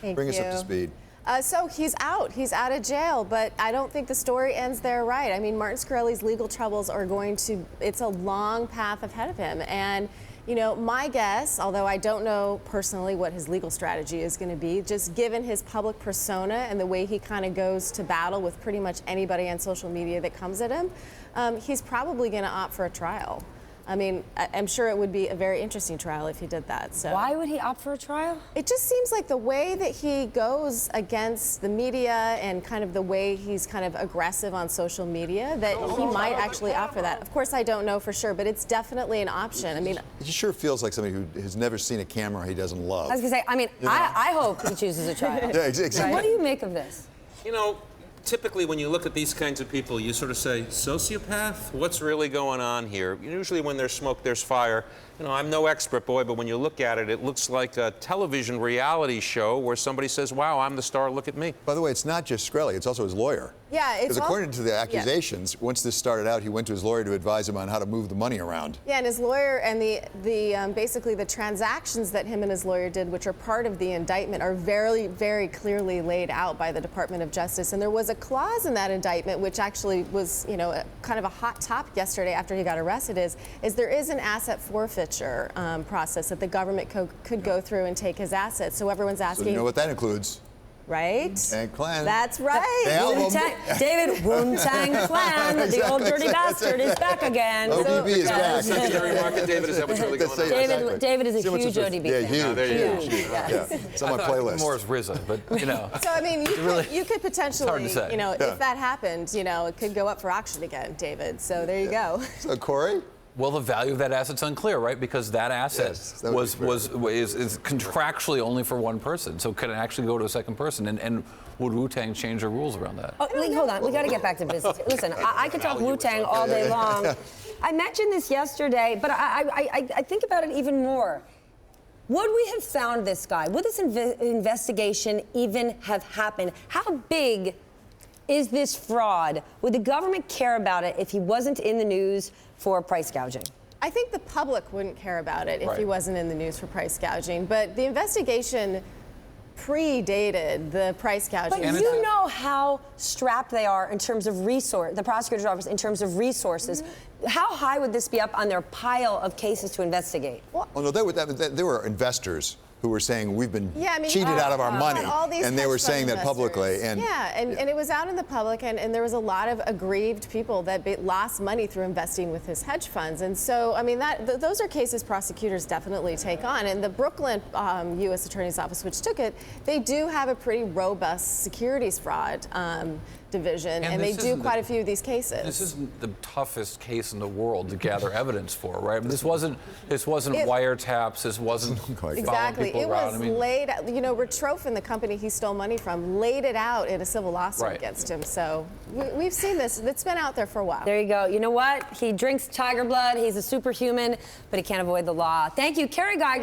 Bring us up to speed. So he's out of jail, but I don't think the story ends there, right? I mean, Martin Shkreli's legal troubles are it's a long path ahead of him. And, you know, my guess, although I don't know personally what his legal strategy is going to be, just given his public persona and the way he kind of goes to battle with pretty much anybody on social media that comes at him, he's probably going to opt for a trial. I mean, I'm sure it would be a very interesting trial if he did that. So why would he opt for a trial? It just seems like the way that he goes against the media and kind of the way he's kind of aggressive on social media, that he might actually opt for that. Of course, I don't know for sure, but it's definitely an option. I mean, he sure feels like somebody who has never seen a camera he doesn't love. I was going to say, I mean, I hope he chooses a trial. Yeah, exactly. What do you make of this? You know, typically when you look at these kinds of people, you sort of say, sociopath? What's really going on here? Usually when there's smoke, there's fire. You know, I'm no expert, boy, but when you look at it, it looks like a television reality show where somebody says, wow, I'm the star, look at me. By the way, it's not just Shkreli, it's also his lawyer. Yeah, it's because according to the accusations, once this started out, he went to his lawyer to advise him on how to move the money around. Yeah, and his lawyer and basically the transactions that him and his lawyer did, which are part of the indictment, are very, very clearly laid out by the Department of Justice. And there was a clause in that indictment, which actually was, you know, kind of a hot topic yesterday after he got arrested, is there is an asset forfeiture process that the government could go through and take his assets. So everyone's asking. So you know what that includes? Right? And Clan. That's right. David, Wu-Tang Clan, the old dirty bastard, is back again. ODB is back. Secondary market, David, is that what's really going on? David is a huge ODB fan. fan. Yeah, there huge. you go. Yeah. It's on my playlist. More is RZA, but you know. So I mean, you could potentially, you know, if that happened, you know, it could go up for auction again, David. So there you go. So Corey? Well, the value of that asset's unclear, right? Because that asset is contractually only for one person. So can it actually go to a second person? And would Wu-Tang change their rules around that? Oh, hold on. We got to get back to business. Listen, I could talk Wu-Tang all day long. I mentioned this yesterday, but I think about it even more. Would we have found this guy? Would this investigation even have happened? How big is this fraud? Would the government care about it if he wasn't in the news for price gouging? I think the public wouldn't care about it if he wasn't in the news for price gouging, but the investigation predated the price gouging. But you know how strapped they are in terms of the prosecutor's office, in terms of resources. How high would this be up on their pile of cases to investigate? Well, no, there were investors who were saying we've been cheated out of our money, and they were saying that publicly. And and it was out in the public, and there was a lot of aggrieved people that lost money through investing with his hedge funds. And so, I mean, those are cases prosecutors definitely take on. And the Brooklyn U.S. Attorney's Office, which took it, they do have a pretty robust securities fraud division, and they do quite a few of these cases. This isn't the toughest case in the world to gather evidence for, right? I mean, this wasn't wiretaps. This wasn't exactly. It was around. laid. You know, Retrofin, the company he stole money from, laid it out in a civil lawsuit against him. So we've seen this. It's been out there for a while. There you go. You know what? He drinks tiger blood. He's a superhuman, but he can't avoid the law. Thank you, Carrie Geiger.